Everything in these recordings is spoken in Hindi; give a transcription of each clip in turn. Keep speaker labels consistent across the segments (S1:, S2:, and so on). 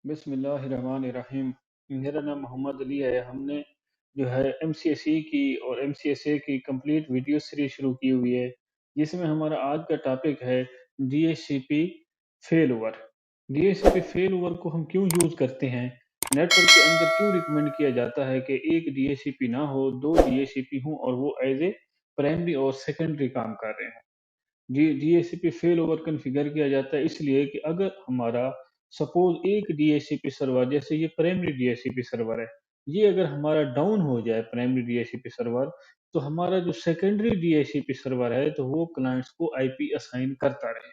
S1: बिस्मिल्लाहिर्रहमानिर्रहीम। मेरा नाम मोहम्मद अली है। हमने जो है एमसीएसई की और एमसीएसए की कंप्लीट वीडियो सीरीज शुरू की हुई है, जिसमें हमारा आज का टॉपिक है DHCP fail over. DHCP fail over को हम क्यों यूज़ करते हैं? नेटवर्क के अंदर क्यों रिकमेंड किया जाता है कि एक डीएचसीपी ना हो, दो डीएचसीपी हों और वो एज ए प्राइमरी और सेकेंडरी काम कर रहे हों। डीएचसीपी फेल ओवर कॉन्फ़िगर किया जाता है इसलिए कि अगर हमारा सपोज़ एक डीएचसीपी सर्वर, जैसे ये प्राइमरी डीएचसीपी सर्वर है, ये अगर हमारा डाउन हो जाए प्राइमरी डीएचसीपी सर्वर, तो हमारा जो सेकेंडरी डीएचसीपी सर्वर है, तो वो क्लाइंट्स को आईपी असाइन करता रहे।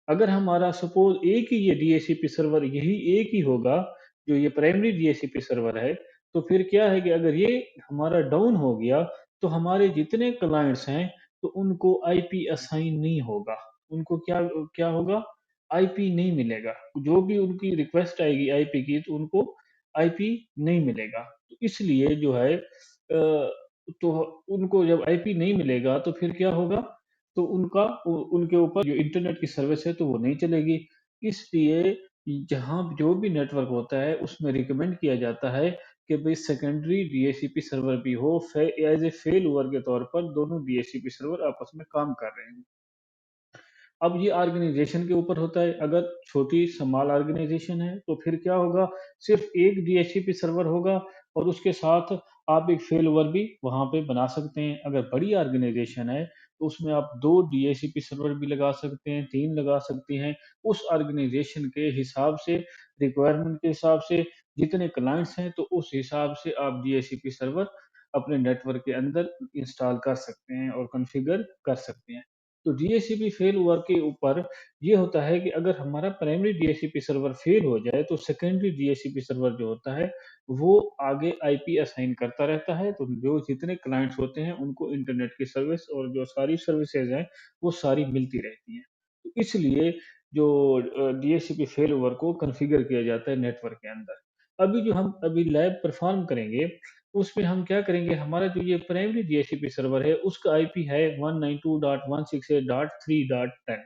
S1: अगर हमारा सपोज़ एक ही ये डीएचसीपी सर्वर यही एक ही होगा, जो ये प्राइमरी डीएचसीपी सर्वर है, तो फिर क्या है कि अगर ये हमारा डाउन हो गया, तो हमारे जितने क्लाइंट्स हैं, तो उनको आईपी असाइन नहीं होगा। उनको क्या क्या होगा? आईपी नहीं मिलेगा। जो भी उनकी रिक्वेस्ट आएगी आईपी की, तो उनको आईपी नहीं मिलेगा। तो इसलिए जो है तो उनको जब आईपी नहीं मिलेगा, तो फिर क्या होगा? तो उनके ऊपर जो इंटरनेट की सर्विस है तो वो नहीं चलेगी। इसलिए जहाँ जो भी नेटवर्क होता है उसमें रिकमेंड किया जाता है कि भई सेकेंडरी डीएचसीपी सर्वर भी हो, एज़ ए फेल ओवर के तौर पर दोनों डीएचसीपी सर्वर आपस में काम कर रहे हैं। अब ये ऑर्गेनाइज़ेशन के ऊपर होता है, अगर छोटी स्मॉल ऑर्गेनाइज़ेशन है, तो फिर क्या होगा, सिर्फ़ एक डीएचसीपी सर्वर होगा और उसके साथ आप एक फ़ेलओवर भी वहाँ पे बना सकते हैं। अगर बड़ी ऑर्गेनाइज़ेशन है, तो उसमें आप 2 डीएचसीपी सर्वर भी लगा सकते हैं, 3 लगा सकते हैं। उस ऑर्गेनाइज़ेशन के हिसाब से, रिक्वायरमेंट के हिसाब से, जितने क्लाइंट्स हैं, तो उस हिसाब से आप डीएचसीपी सर्वर अपने नेटवर्क के अंदर इंस्टॉल कर सकते हैं और कॉन्फ़िगर कर सकते हैं। तो डीएचसीपी फेल ओवर के ऊपर ये होता है कि अगर हमारा प्राइमरी डीएचसीपी सर्वर फेल हो जाए, तो सेकेंडरी डीएचसीपी सर्वर जो होता है, वो आगे आईपी असाइन करता रहता है। तो जो जितने क्लाइंट्स होते हैं, उनको इंटरनेट की सर्विस और जो सारी सर्विसेज़ हैं, वो सारी मिलती रहती हैं। तो इसलिए जो डीएचसीपी फेल ओवर को कॉन्फ़िगर किया जाता है नेटवर्क के अंदर। अभी जो हम अभी लैब परफ़ॉर्म करेंगे, उसमें हम क्या करेंगे, हमारा जो ये प्राइमरी डीएचसीपी सर्वर है, उसका आईपी है 192.168.3.10।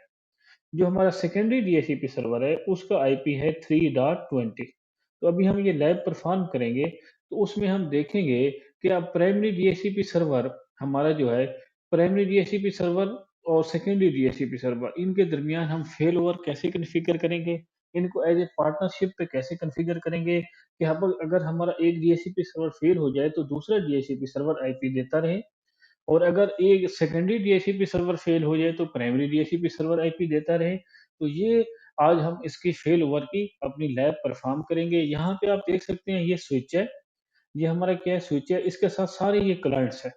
S1: जो हमारा सेकेंडरी डीएचसीपी सर्वर है, उसका आईपी है 3.20। तो अभी हम ये लैब परफॉर्म करेंगे, तो उसमें हम देखेंगे कि अब प्राइमरी डीएचसीपी सर्वर हमारा जो है, प्राइमरी डीएचसीपी सर्वर और सेकेंडरी डीएचसीपी सर्वर, इनके दरमियान हम फेल ओवर कैसे कॉन्फ़िगर करेंगे, इनको एज ए पार्टनरशिप पे कैसे कॉन्फ़िगर करेंगे कि हम अगर हमारा एक डीएचसीपी सर्वर फेल हो जाए, तो दूसरा डीएचसीपी सर्वर आईपी देता रहे, और अगर एक सेकेंडरी डीएचसीपी सर्वर फेल हो जाए, तो प्राइमरी डीएचसीपी सर्वर आईपी देता रहे। तो ये आज हम इसकी फेल ओवर की अपनी लैब परफॉर्म करेंगे। यहाँ पे आप देख सकते हैं, ये स्विच है, ये हमारा क्या है, स्विच है, इसके साथ सारे ये क्लाइंट्स हैं,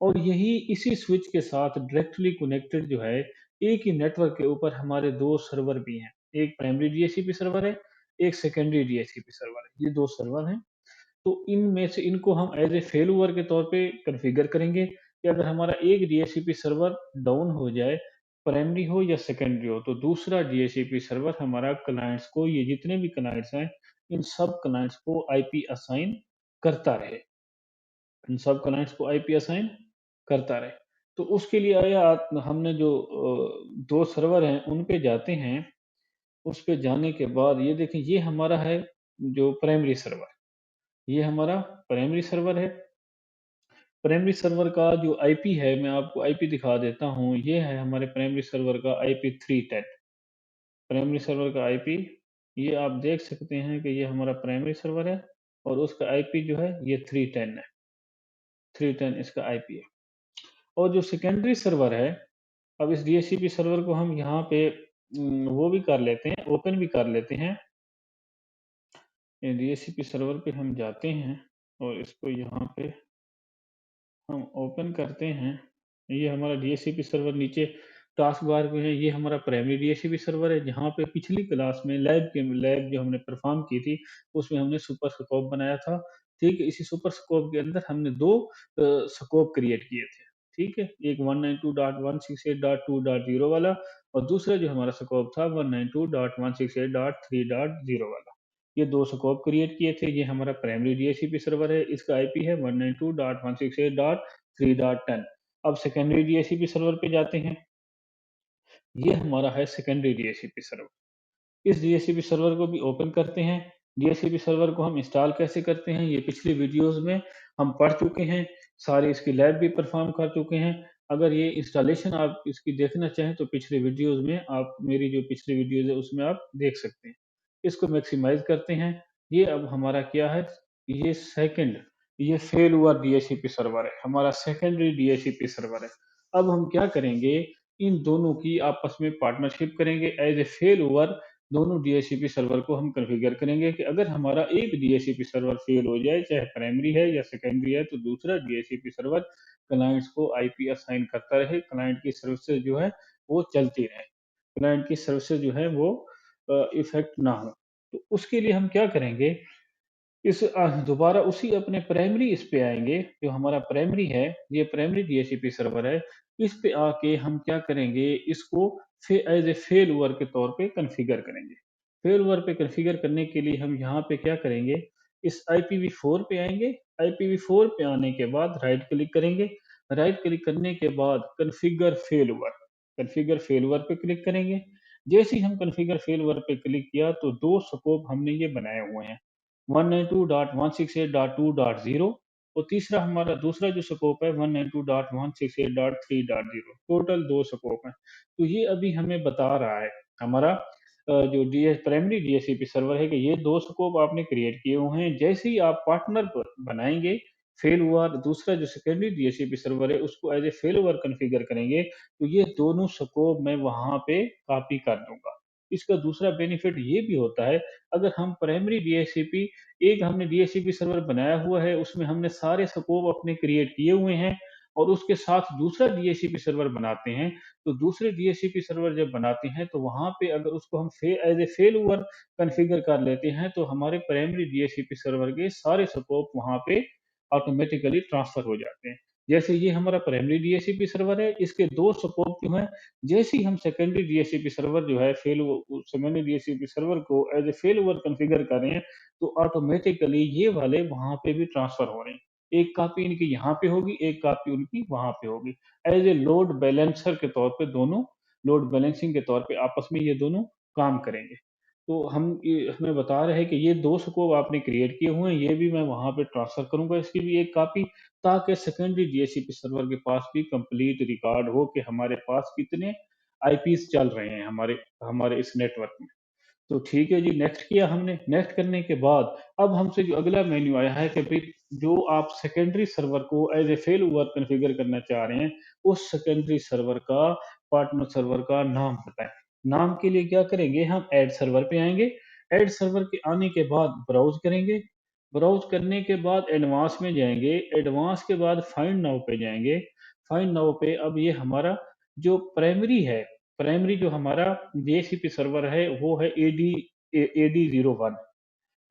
S1: और यही इसी स्विच के साथ डायरेक्टली कनेक्टेड जो है, एक ही नेटवर्क के ऊपर हमारे 2 सर्वर भी हैं। एक प्राइमरी डीएचसीपी सर्वर है, एक सेकेंडरी डीएचसीपी सर्वर है। ये 2 सर्वर हैं। तो इनमें से इनको हम एज़ ए फेलओवर के तौर पे कॉन्फ़िगर करेंगे कि अगर हमारा एक डीएचसीपी सर्वर डाउन हो जाए, प्राइमरी हो या सेकेंडरी हो, तो दूसरा डीएचसीपी सर्वर हमारा क्लाइंट्स को, ये जितने भी क्लाइंट्स हैं, इन सब क्लाइंट्स को आईपी असाइन करता रहे। इन सब क्लाइंट्स को आईपी असाइन करता रहे। तो उसके लिए हमने जो 2 सर्वर हैं, उन पे जाते हैं। उस पे जाने के बाद ये देखें, ये हमारा है जो प्राइमरी सर्वर। ये हमारा प्राइमरी सर्वर है। प्राइमरी सर्वर का जो आईपी है, मैं आपको आईपी दिखा देता हूँ। ये है हमारे प्राइमरी सर्वर का आईपी 310। प्राइमरी सर्वर का आईपी, ये आप देख सकते हैं कि ये हमारा प्राइमरी सर्वर है, और उसका आईपी जो है ये 310 है। 310 इसका आईपी है। और जो सेकेंडरी सर्वर है, अब इस डीएचसीपी सर्वर को हम यहाँ पे वो भी कर लेते हैं, ओपन भी कर लेते हैं। डीएचसीपी सर्वर पे हम जाते हैं और इसको यहाँ पे हम ओपन करते हैं। ये हमारा डीएचसीपी सर्वर नीचे टास्क बार में है। ये हमारा प्राइमरी डीएचसीपी सर्वर है, जहाँ पे पिछली क्लास में लैब जो हमने परफॉर्म की थी, उसमें हमने सुपर स्कोप बनाया था। ठीक है, इसी सुपर स्कोप के अंदर हमने दो स्कोप क्रिएट किए थे। ठीक है, एक 192.168.2.0 वाला, और दूसरा जो हमारा स्कोप था 192.168.3.0 वाला। ये 2 स्कोप क्रिएट किए थे। ये हमारा प्राइमरी डीएचसीपी सर्वर है, इसका आईपी है 192.168.3.10। अब सेकेंडरी डीएचसीपी सर्वर पे जाते हैं। ये हमारा है सेकेंडरी डीएचसीपी सर्वर। इस डीएचसीपी सर्वर को भी ओपन करते हैं। डीएचसीपी सर्वर को हम इंस्टॉल कैसे करते हैं, ये पिछली वीडियोज़ में हम पढ़ चुके हैं, सारी इसकी लैब भी परफ़ॉर्म कर चुके हैं। अगर ये इंस्टॉलेशन आप इसकी देखना चाहें तो पिछले वीडियोज़ में आप मेरी जो पिछली वीडियोज़ है उसमें आप देख सकते हैं। इसको मैक्सिमाइज़ करते हैं। ये अब हमारा क्या है, ये सेकंड, ये फेल हुआ डीएचसीपी सर्वर है, हमारा सेकेंडरी डीएचसीपी सर्वर है। अब हम क्या करेंगे, इन दोनों की आपस में पार्टनरशिप करेंगे एज़ ए फेल ओवर। दोनों डीएचसीपी सर्वर को हम कॉन्फ़िगर करेंगे कि अगर हमारा एक डीएचसीपी सर्वर फेल हो जाए, चाहे प्राइमरी है या सेकेंडरी है, तो दूसरा डीएचसीपी सर्वर क्लाइंट्स को आईपी असाइन करता रहे, क्लाइंट की सर्विसेज जो है वो चलती रहे, क्लाइंट की सर्विसेज जो है वो इफ़ेक्ट ना हो। तो उसके लिए हम क्या करेंगे, दोबारा उसी अपने प्राइमरी इस पे आएँगे, जो हमारा प्राइमरी है, ये प्राइमरी डीएचसीपी सर्वर है, इस पे आके हम क्या करेंगे, इसको एज़ ए फेलओवर के तौर पे कॉन्फ़िगर करेंगे। फेलओवर पे कॉन्फ़िगर करने के लिए हम यहाँ पे क्या करेंगे, इस IPv4 पे आएँगे, IPv4 पे आने के बाद राइट क्लिक करेंगे, राइट क्लिक करने के बाद कॉन्फ़िगर फेलओवर पे क्लिक करेंगे। जैसे ही हम कॉन्फ़िगर फेलओवर पे क्लिक किया, तो 2 स्कोप हमने ये बनाए हुए हैं। 192.168.2.0 और तीसरा हमारा दूसरा जो स्कोप है 192.168.3.0, टोटल 2 स्कोप हैं। तो ये अभी हमें बता रहा है हमारा जो डीएच प्राइमरी डीएचसीपी सर्वर है कि ये 2 स्कोप आपने क्रिएट किए हुए हैं। जैसे ही आप पार्टनर बनाएँगे, फेल हुआ दूसरा जो सेकेंडरी डीएचसीपी सर्वर है उसको एज़ ए फेलओवर कॉन्फ़िगर करेंगे, तो ये दोनों स्कोप मैं वहाँ पे कॉपी कर दूँगा। इसका दूसरा बेनिफिट ये भी होता है, अगर हम प्राइमरी डीएचसीपी, एक हमने डीएचसीपी सर्वर बनाया हुआ है, उसमें हमने सारे स्कोप अपने क्रिएट किए हुए हैं और उसके साथ दूसरा डीएचसीपी सर्वर बनाते हैं, तो दूसरे डीएचसीपी सर्वर जब बनाते हैं, तो वहाँ पे अगर उसको हम एज़ ए फेलओवर कॉन्फ़िगर कर लेते हैं, तो हमारे प्राइमरी डीएचसीपी सर्वर के सारे स्कोप वहाँ पे ऑटोमैटिकली ट्रांसफ़र हो जाते हैं। जैसे ये हमारा प्राइमरी डीएचसीपी सर्वर है, इसके 2 स्कोप जो हैं, जैसे ही हम सेकेंडरी डीएचसीपी सर्वर जो है सेकेंडरी डीएचसीपी सर्वर को एज़ ए फेलओवर कॉन्फ़िगर कर रहे हैं, तो ऑटोमैटिकली ये वाले वहाँ पे भी ट्रांसफ़र हो रहे हैं। एक कॉपी इनकी यहाँ पे होगी, एक कॉपी उनकी वहाँ पे होगी। एज़ ए लोड बैलेंसर के तौर पे दोनों, लोड बैलेंसिंग के तौर पे आपस में ये दोनों काम करेंगे। तो हम ये हमें बता रहे हैं कि ये 2 स्कोप आपने क्रिएट किए हुए हैं, ये भी मैं वहाँ पे ट्रांसफ़र करूँगा इसकी भी एक कॉपी, ताकि सेकेंडरी डीएचसीपी सर्वर के पास भी कंप्लीट रिकॉर्ड हो कि हमारे पास कितने आईपीस चल रहे हैं हमारे हमारे इस नेटवर्क में। तो ठीक है जी, नेक्स्ट किया हमने, नेक्स्ट करने के बाद अब हमसे जो अगला मेन्यू आया है कि भई जो आप सेकेंडरी सर्वर को एज़ ए फेलओवर कॉन्फ़िगर करना चाह रहे हैं, उस सेकेंडरी सर्वर का, पार्टनर सर्वर का नाम बताएँ। नाम के लिए क्या करेंगे, हम ऐड सर्वर पे आएँगे, ऐड सर्वर के आने के बाद ब्राउज़ करेंगे, ब्राउज़ करने के बाद एडवांस में जाएँगे, एडवांस के बाद फाइंड नाउ पे जाएँगे, फाइंड नाउ पे अब ये हमारा जो प्राइमरी है, प्राइमरी जो हमारा डीएचसीपी सर्वर है वो है एडी 01।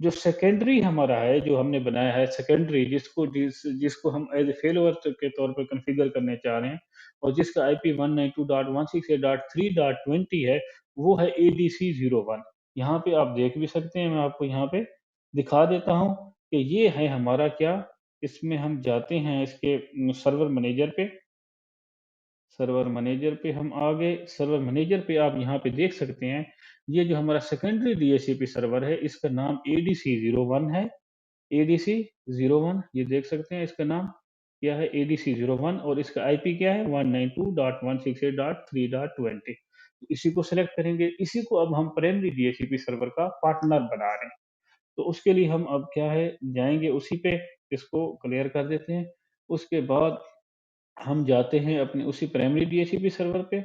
S1: जो सेकेंडरी हमारा है, जो हमने बनाया है सेकेंडरी, जिसको हम एज ए फेलओवर के तौर पे कॉन्फ़िगर करने चाह रहे हैं और जिसका आईपी 192.168.3.20 है, वो है एडीसी 01। यहाँ पे आप देख भी सकते हैं, मैं आपको यहाँ पे दिखा देता हूँ कि ये है हमारा क्या, इसमें हम जाते हैं इसके सर्वर मैनेजर पे, सर्वर मैनेजर पे हम आ गए। सर्वर मैनेजर पे आप यहाँ पे देख सकते हैं, ये जो हमारा सेकेंडरी डीएचसीपी सर्वर है, इसका नाम एडीसी 01 है। एडीसी 01, ये देख सकते हैं इसका नाम क्या है, एडीसी 01, और इसका आईपी क्या है 192.168.3.20। इसी को सेलेक्ट करेंगे, इसी को अब हम प्राइमरी डीएचसीपी सर्वर का पार्टनर बना रहे हैं। तो उसके लिए हम अब क्या है, जाएंगे उसी पे, इसको क्लियर कर देते हैं। उसके बाद हम जाते हैं अपने उसी प्राइमरी डीएचसीपी सर्वर पे,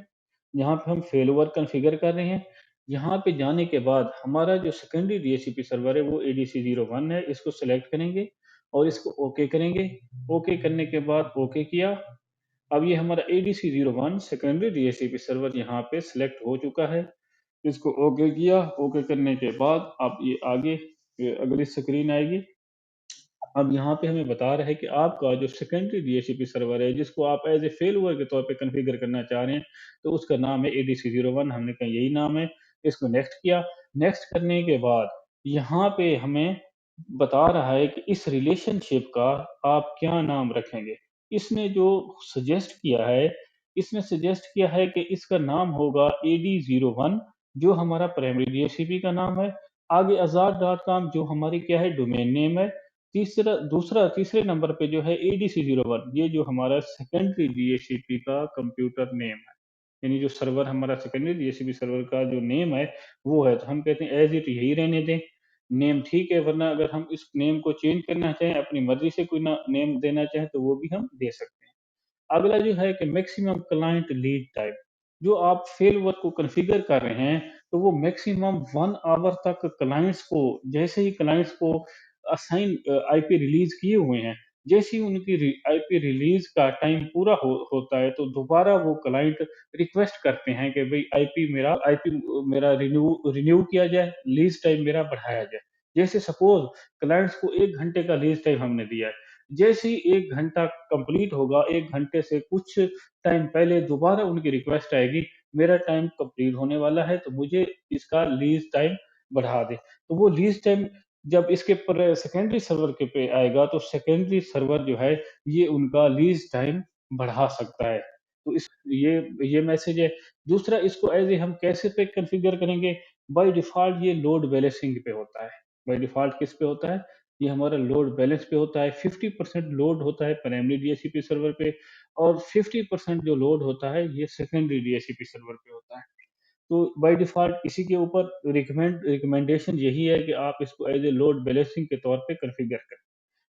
S1: जहाँ पे हम फेलओवर कॉन्फ़िगर कर रहे हैं। यहाँ पे जाने के बाद हमारा जो सेकेंडरी डीएचसीपी सर्वर है वो एडीसी 01 है, इसको सेलेक्ट करेंगे और इसको ओके करेंगे। ओके करने के बाद ओके किया। अब ये हमारा एडीसी 01 सेकेंडरी डीएचसीपी सर्वर यहाँ पे सिलेक्ट हो चुका है। इसको ओके किया, ओके करने के बाद अब ये आगे अगली स्क्रीन आएगी। अब यहाँ पे हमें बता रहा है कि आपका जो सेकेंडरी डीएचसीपी सर्वर है, जिसको आप एज़ ए फेलओवर के तौर पे कॉन्फ़िगर करना चाह रहे हैं, तो उसका नाम है एडीसी 01, हमने कहा यही नाम है। इसको नेक्स्ट किया, नेक्स्ट करने के बाद यहाँ पे हमें बता रहा है कि इस रिलेशनशिप का आप क्या नाम रखेंगे। इसने जो सजेस्ट किया है, इसने सजेस्ट किया है कि इसका नाम होगा एडी 01 जो हमारा प्राइमरी डीएचसीपी का नाम है। आगे आज़ाद डॉट कॉम जो हमारी क्या है डोमेन नेम है। तीसरे नंबर पे जो है ADC01 ये जो हमारा सेकेंडरी डीएचसीपी का कंप्यूटर नेम है। यानी जो सर्वर हमारा सेकेंडरी डीएचसीपी सर्वर का जो नेम है वो है, तो हम कहते हैं एज़ इट यही रहने दें। नेम ठीक है, वरना अगर हम इस नेम को चेंज करना चाहें, अपनी मर्ज़ी से कोई ना नेम देना चाहें तो वो भी हम दे सकते हैं। अगला जो है कि मैक्सिमम क्लाइंट लीड टाइम, जो आप फेल वर्क को कॉन्फ़िगर कर रहे हैं, तो वो मैक्सिमम 1 आवर तक क्लाइंट्स को, जैसे ही क्लाइंट्स को आईपी रिलीज़ किए हुए हैं, जैसे ही उनकी आईपी रिलीज़ का टाइम पूरा होता है, तो दोबारा वो क्लाइंट रिक्वेस्ट करते हैं कि भई आईपी मेरा रिन्यू किया जाए, लीज़ टाइम मेरा बढ़ाया जाए। जैसे सपोज़ क्लाइंट्स को 1 घंटे का लीज़ टाइम हमने दिया है, जैसे ही 1 घंटा कंप्लीट होगा, 1 घंटे से कुछ टाइम पहले दोबारा उनकी रिक्वेस्ट आएगी, मेरा टाइम कंप्लीट होने वाला है, तो मुझे इसका लीज़ टाइम बढ़ा दें। तो वो लीज़ टाइम जब इसके पर सेकेंडरी सर्वर के पे आएगा, तो सेकेंडरी सर्वर जो है, ये उनका लीज़ टाइम बढ़ा सकता है। तो इस ये मैसेज है। दूसरा, इसको ऐज़ ए हम कैसे पे कॉन्फ़िगर करेंगे? बाय डिफ़ॉल्ट ये लोड बैलेंसिंग पे होता है। बाय डिफ़ॉल्ट किस पे होता है? ये हमारा लोड बैलेंस पे होता है। 50% लोड होता है प्राइमरी डीएचसीपी सर्वर पे और 50% जो लोड होता है, ये सेकेंडरी डीएचसीपी सर्वर पे होता है। तो बाय डिफ़ॉल्ट इसी के ऊपर रिकमेंडेशन यही है कि आप इसको एज़ ए लोड बैलेंसिंग के तौर पे कॉन्फ़िगर करें।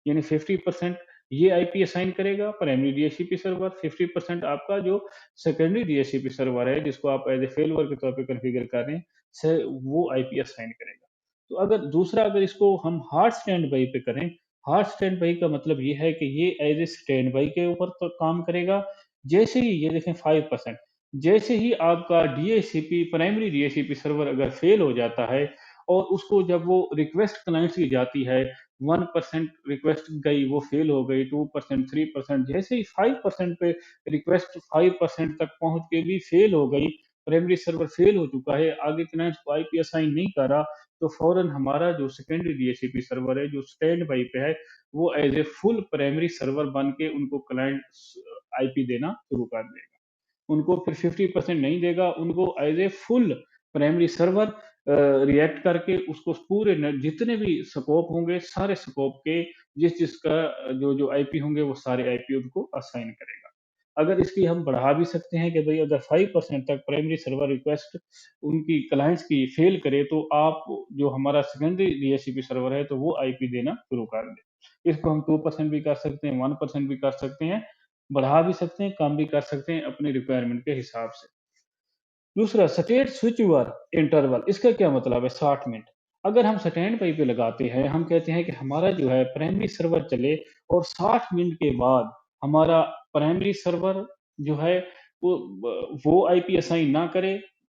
S1: यानी 50% ये आईपी असाइन करेगा प्राइमरी डीएचसीपी सर्वर, 50% आपका जो सेकेंडरी डीएचसीपी सर्वर है, जिसको आप एज़ ए फेलवर के तौर पे कॉन्फ़िगर कर रहे हैं, वो आईपी असाइन करेगा। तो अगर इसको हम हार्ड स्टैंड बाई पे करें, हार्ड स्टैंड बाई का मतलब ये है कि ये एज़ ए स्टैंड बाई के ऊपर तो काम करेगा। जैसे ही ये देखें 5%, जैसे ही आपका डीएचसीपी प्राइमरी डीएचसीपी सर्वर अगर फेल हो जाता है और उसको जब वो रिक्वेस्ट क्लाइंट्स की जाती है, 1% रिक्वेस्ट गई, वो फेल हो गई, 2%, 3%, जैसे ही 5% पे रिक्वेस्ट 5% तक पहुँच के भी फेल हो गई, प्राइमरी सर्वर फेल हो चुका है, आगे क्लाइंट्स को आईपी असाइन नहीं कर रहा, तो फ़ौरन हमारा जो सेकेंडरी डीएचसीपी सर्वर है, जो स्टैंड बाई पे है, वो as a full primary server बन के उनको क्लाइंट्स आईपी देना शुरू कर देगा। उनको फिर 50% नहीं देगा, उनको as a full primary server react करके उसको पूरे जितने भी स्कोप होंगे, सारे स्कोप के जिसका जो आईपी होंगे, वो सारे आईपी उनको असाइन करेगा। अगर इसकी हम बढ़ा भी सकते हैं कि भई अगर 5% तक प्राइमरी सर्वर रिक्वेस्ट उनकी क्लाइंट्स की फेल करे, तो आप जो हमारा सेकेंडरी डीएचसीपी सर्वर है, तो वो आईपी देना शुरू कर दें। इसको हम 2% भी कर सकते हैं, 1% भी कर सकते हैं, बढ़ा भी सकते हैं, कम भी कर सकते हैं अपनी रिक्वायरमेंट के हिसाब से। दूसरा, स्टेट स्विचओवर इंटरवल, इसका क्या मतलब है? 60 मिनट। अगर हम स्टैंड बाई पे लगाते हैं, हम कहते हैं कि हमारा जो है प्राइमरी सर्वर चले और 60 मिनट के बाद हमारा प्राइमरी सर्वर जो है वो आईपी असाइन ना करे।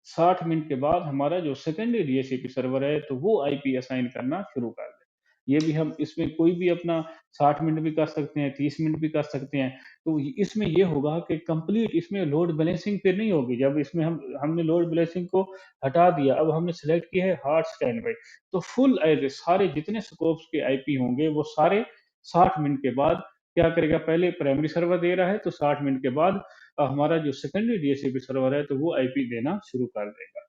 S1: 60 मिनट के बाद हमारा जो सेकेंडरी डीएचसीपी सर्वर है, तो वो आईपी असाइन करना शुरू कर दे। ये भी हम इसमें कोई भी अपना 60 मिनट भी कर सकते हैं, 30 मिनट भी कर सकते हैं। तो इसमें ये होगा कि कंप्लीट इसमें लोड बैलेंसिंग फिर नहीं होगी। जब इसमें हमने लोड बैलेंसिंग को हटा दिया, अब हमने सेलेक्ट किया है हार्ड स्टैंड बाई, तो फुल एज सारे जितने स्कोप्स के आईपी होंगे, वो सारे 60 मिनट के बाद क्या करेगा? पहले प्राइमरी सर्वर दे रहा है, तो 60 मिनट के बाद हमारा जो सेकेंडरी डीएचसीपी सर्वर है, तो वो आईपी देना शुरू कर देगा।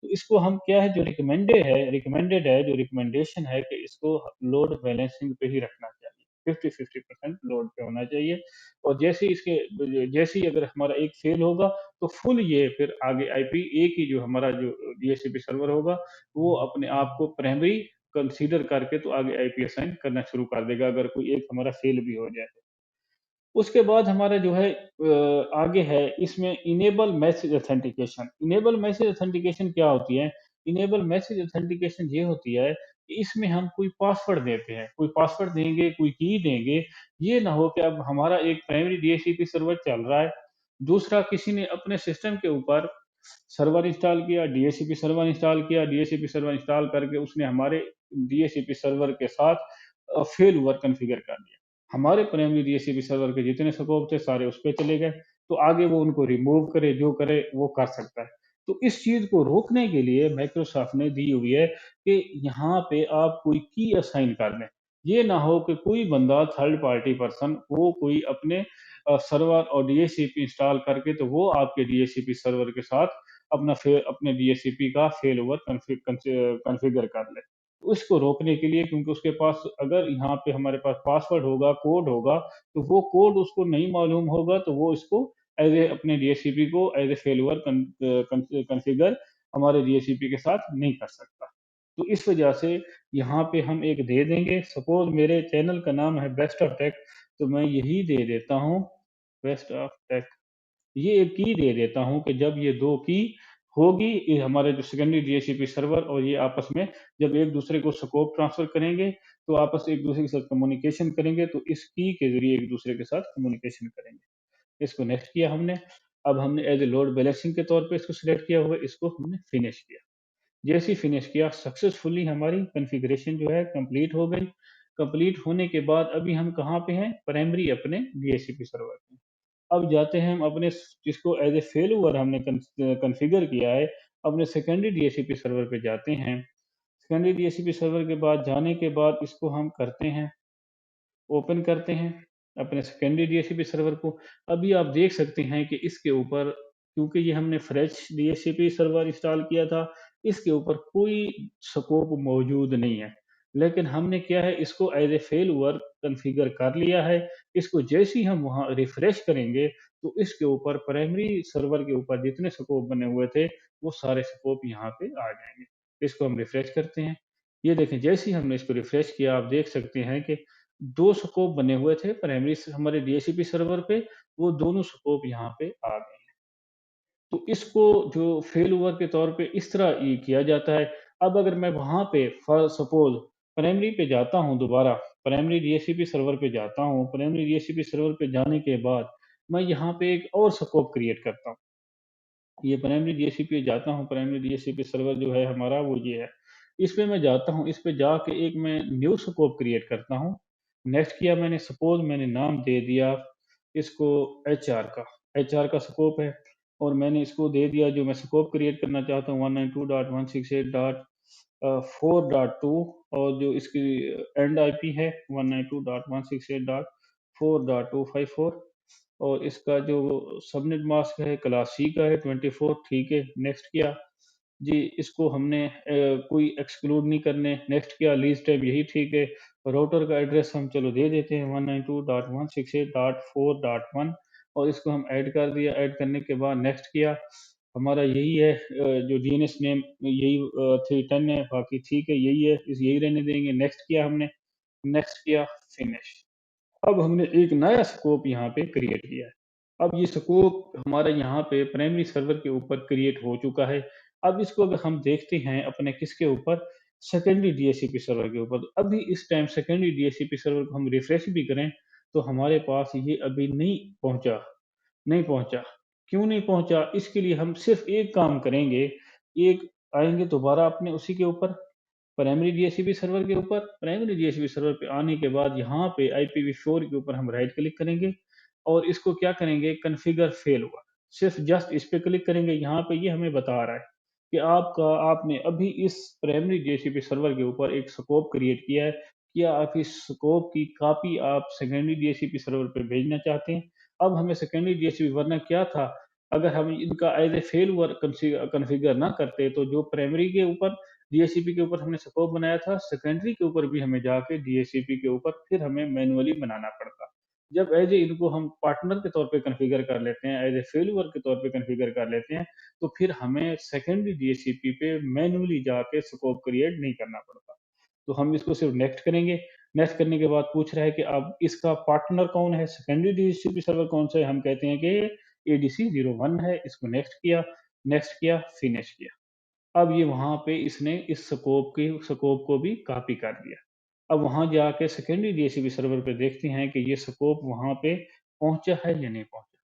S1: तो इसको हम क्या है, जो रिकमेंडेड है, जो रिकमेंडेशन है कि इसको लोड बैलेंसिंग पे ही रखना चाहिए। 50-50% लोड पे होना चाहिए और जैसे ही अगर हमारा एक फेल होगा, तो फुल ये फिर आगे आईपी एक ही जो हमारा जो डीएचसीपी सर्वर होगा, वो अपने आप को प्राइमरी कंसीडर करके तो आगे आईपी असाइन करना शुरू कर देगा, अगर कोई एक हमारा फेल भी हो जाए। उसके बाद हमारा जो है आगे है इसमें enable message authentication. Enable message authentication क्या होती है? इनेबल मैसेज ऑथेंटिकेशन ये होती है कि इसमें हम कोई पासवर्ड देते हैं, कोई पासवर्ड देंगे, कोई की देंगे। ये ना हो कि अब हमारा एक प्राइमरी डीएचसीपी सर्वर चल रहा है, दूसरा किसी ने अपने सिस्टम के ऊपर सर्वर इंस्टॉल किया, डीएचसीपी सर्वर इंस्टॉल किया, डीएचसीपी सर्वर इंस्टॉल करके उसने हमारे डीएचसीपी सर्वर के साथ फेल हुआ कॉन्फ़िगर कर दिया। हमारे प्राइमरी डीएचसीपी सर्वर के जितने स्कोप थे सारे उस पे चले गए, तो आगे वो उनको रिमूव करे, जो करे वो कर सकता है। तो इस चीज़ को रोकने के लिए माइक्रोसॉफ्ट ने दी हुई है कि यहाँ पे आप कोई की असाइन कर दें। ये ना हो कि कोई बंदा थर्ड पार्टी पर्सन वो कोई अपने सर्वर और डीएचसीपी इंस्टॉल करके तो वो आपके डीएचसीपी सर्वर के साथ अपने डीएचसीपी का फेल ओवर कॉन्फ़िगर कर ले। उसको रोकने के लिए, क्योंकि उसके पास अगर यहाँ पे हमारे पास पासवर्ड होगा, कोड होगा, तो वो कोड उसको नहीं मालूम होगा, तो वो इसको अपने डीएचसीपी को एज़ ए फेल्योर कॉन्फ़िगर हमारे डीएचसीपी के साथ नहीं कर सकता। तो इस वजह से यहाँ पे हम एक दे देंगे, सपोज़ मेरे चैनल का नाम है बेस्ट ऑफ टेक, तो मैं यही दे देता हूँ, बेस्ट ऑफ टेक। ये एक की दे देता हूँ कि जब ये 2 की होगी, ये हमारे जो सेकेंडरी डीएचसीपी सर्वर और ये आपस में जब एक-दूसरे को स्कोप ट्रांसफ़र करेंगे, तो आपस में एक-दूसरे के साथ कम्युनिकेशन करेंगे, तो इस की के ज़रिए एक-दूसरे के साथ कम्युनिकेशन करेंगे। इसको नेक्स्ट किया हमने। अब हमने एज़ ए लोड बैलेंसिंग के तौर पे इसको सिलेक्ट किया हुआ है, इसको हमने फिनिश किया। जैसे ही फिनिश किया, सक्सेसफुली हमारी कॉन्फ़िगरेशन जो है कंप्लीट हो गई। कंप्लीट होने के बाद अभी हम कहाँ पे हैं? प्राइमरी अपने डीएचसीपी सर्वर पे। अब जाते हैं हम अपने जिसको एज़ ए फेलओवर हमने कॉन्फ़िगर किया है, अपने सेकेंडरी डीएचसीपी सर्वर पे जाते हैं। सेकेंडरी डीएचसीपी सर्वर के बाद जाने के बाद इसको हम करते हैं, ओपन करते हैं अपने सेकेंडरी डीएचसीपी सर्वर को। अभी आप देख सकते हैं कि इसके ऊपर, क्योंकि ये हमने फ्रेश डीएचसीपी सर्वर इंस्टॉल किया था, इसके ऊपर कोई स्कोप मौजूद नहीं है। लेकिन हमने क्या है, इसको एज़ ए फेलओवर कॉन्फ़िगर कर लिया है। इसको जैसे ही हम वहाँ रिफ्रेश करेंगे, तो इसके ऊपर प्राइमरी सर्वर के ऊपर जितने स्कोप बने हुए थे, वो सारे स्कोप यहाँ पे आ जाएँगे। इसको हम रिफ्रेश करते हैं। ये देखें, जैसे ही हमने इसको रिफ्रेश किया, आप देख सकते हैं कि 2 स्कोप बने हुए थे प्राइमरी से हमारे डीएचसीपी सर्वर पे, वो दोनों स्कोप यहाँ पे आ गए हैं। तो इसको जो फेल ओवर के तौर पे इस तरह ये किया जाता है। अब अगर मैं वहाँ पे फॉर सपोज़ प्राइमरी पे जाता हूँ दोबारा, प्राइमरी डीएचसीपी सर्वर पे जाता हूँ, प्राइमरी डीएचसीपी सर्वर पे जाने के बाद मैं यहाँ पे एक और स्कोप क्रिएट करता हूँ। ये प्राइमरी डीएचसीपी जाता हूँ, प्राइमरी डीएचसीपी सर्वर जो है हमारा वो ये है। इस पे मैं जाता हूँ, इस पे जाके एक मैं न्यू स्कोप क्रिएट करता हूँ। नेक्स्ट किया मैंने, सपोज़ मैंने नाम दे दिया इसको एचआर का, एचआर का स्कोप है और मैंने इसको दे दिया जो मैं स्कोप क्रिएट करना चाहता हूँ 192.168.4.2 और जो इसकी एंड आईपी है 192.168.4.254 और इसका जो सबनेट मास्क है क्लास सी का है 24, ठीक है, नेक्स्ट किया। जी, इसको हमने कोई एक्सक्लूड नहीं करने, नेक्स्ट किया, लीज़ टाइप यही ठीक है। राउटर का एड्रेस हम चलो दे देते हैं 192.168.4.1 और इसको हम ऐड कर दिया, ऐड करने के बाद नेक्स्ट किया। हमारा यही है जो डीएनएस नेम यही 310 है, बाकी ठीक है, यही है, यही रहने देंगे। नेक्स्ट किया हमने, नेक्स्ट किया, फिनिश। अब हमने एक नया स्कोप यहाँ पे क्रिएट किया है। अब ये स्कोप हमारा यहाँ पे प्राइमरी सर्वर के ऊपर क्रिएट हो चुका है। अब इसको अगर हम देखते हैं अपने किसके ऊपर, सेकेंडरी डीएचसीपी सर्वर के ऊपर। अभी इस टाइम सेकेंडरी डीएचसीपी सर्वर को हम रिफ्रेश भी करें, तो हमारे पास ये अभी नहीं पहुँचा। क्यों नहीं पहुँचा? इसके लिए हम सिर्फ़ एक काम करेंगे, एक आएँगे दोबारा अपने उसी के ऊपर, प्राइमरी डीएचसीपी सर्वर के ऊपर, प्राइमरी डीएचसीपी सर्वर पे आने के बाद यहाँ पे IPv4 के ऊपर हम राइट क्लिक करेंगे और इसको क्या करेंगे, कॉन्फ़िगर फेल हुआ। सिर्फ़ जस्ट इस पे क्लिक करेंगे, यहाँ पे ये हमें बता रहा है कि आपने अभी इस प्राइमरी डीएचसीपी सर्वर के ऊपर एक स्कोप क्रिएट किया है। क्या आप इस स्कोप की कॉपी आप सेकेंडरी डीएचसीपी सर्वर पे भेजना चाहते हैं? अब हमें सेकेंडरी डीएचसीपी, वरना क्या था, अगर हम इनका एज़ ए फेल हुआ कॉन्फ़िगर ना करते, तो जो प्राइमरी के ऊपर डीएचसीपी के ऊपर हमने स्कोप बनाया था, सेकेंडरी के ऊपर भी हमें जाके डीएचसीपी के ऊपर फिर हमें मैनुअली बनाना पड़ता। जब एज़ ए इनको हम पार्टनर के तौर पे कॉन्फ़िगर कर लेते हैं, एज़ ए फेल्योर के तौर पे कॉन्फ़िगर कर लेते हैं, तो फिर हमें सेकेंडरी डीएचसीपी पे मैनुअली जाके स्कोप क्रिएट नहीं करना पड़ता। तो हम इसको सिर्फ़ नेक्स्ट करेंगे। नेक्स्ट करने के बाद पूछ रहा है कि अब इसका पार्टनर कौन है, सेकेंडरी डीएचसीपी सर्वर कौन-सा है? हम कहते हैं कि एडीसी 01 है, इसको नेक्स्ट किया, फिनिश किया। अब ये वहाँ पे इसने इस स्कोप को भी कॉपी कर दिया। अब वहाँ जाके सेकेंडरी डीएचसीपी सर्वर पे देखते हैं कि ये स्कोप वहाँ पे पहुँचा है या नहीं पहुँचा।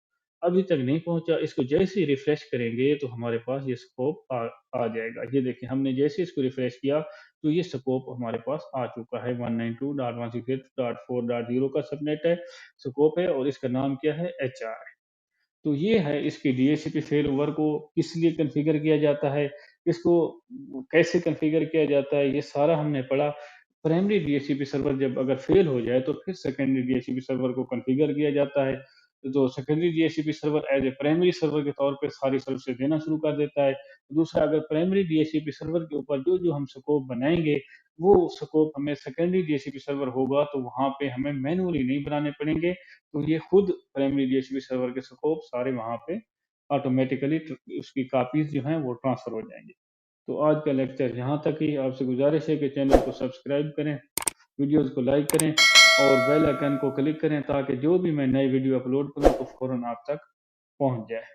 S1: अभी तक नहीं पहुँचा, इसको जैसे ही रिफ्रेश करेंगे तो हमारे पास ये स्कोप आ जाएगा। ये देखिए, हमने जैसे इसको रिफ्रेश किया तो ये स्कोप हमारे पास आ चुका है 192.168.4.0 का सबनेट है, स्कोप है और इसका नाम क्या है, एचआर है। तो ये है इसकी डीएचसीपी फेलओवर को किस लिए कॉन्फ़िगर किया जाता है, इसको कैसे कॉन्फ़िगर किया जाता है, ये सारा हमने पढ़ा। प्राइमरी डीएचसीपी सर्वर जब अगर फेल हो जाए, तो फिर सेकेंडरी डीएचसीपी सर्वर को कॉन्फ़िगर किया जाता है। जो secondary DHCP server as a primary server के तौर पे सारी सर्विसेज देना शुरू कर देता है। दूसरा, अगर प्राइमरी डीएचसीपी सर्वर के ऊपर जो हम स्कोप बनाएंगे, वो स्कोप हमें सेकेंडरी डीएचसीपी सर्वर होगा तो वहां पे हमें मैनुअली नहीं बनाने पड़ेंगे, तो ये खुद प्राइमरी डीएचसीपी सर्वर के स्कोप सारे वहां पे ऑटोमेटिकली उसकी कापीज जो हैं वो ट्रांसफर हो जाएंगे। तो आज का लेक्चर यहाँ तक ही। आपसे गुजारिश है कि चैनल को सब्सक्राइब करें, वीडियोस को लाइक करें और बेल आइकन को क्लिक करें ताकि जो भी मैं नई वीडियो अपलोड करूं तो फौरन आप तक पहुंच जाए।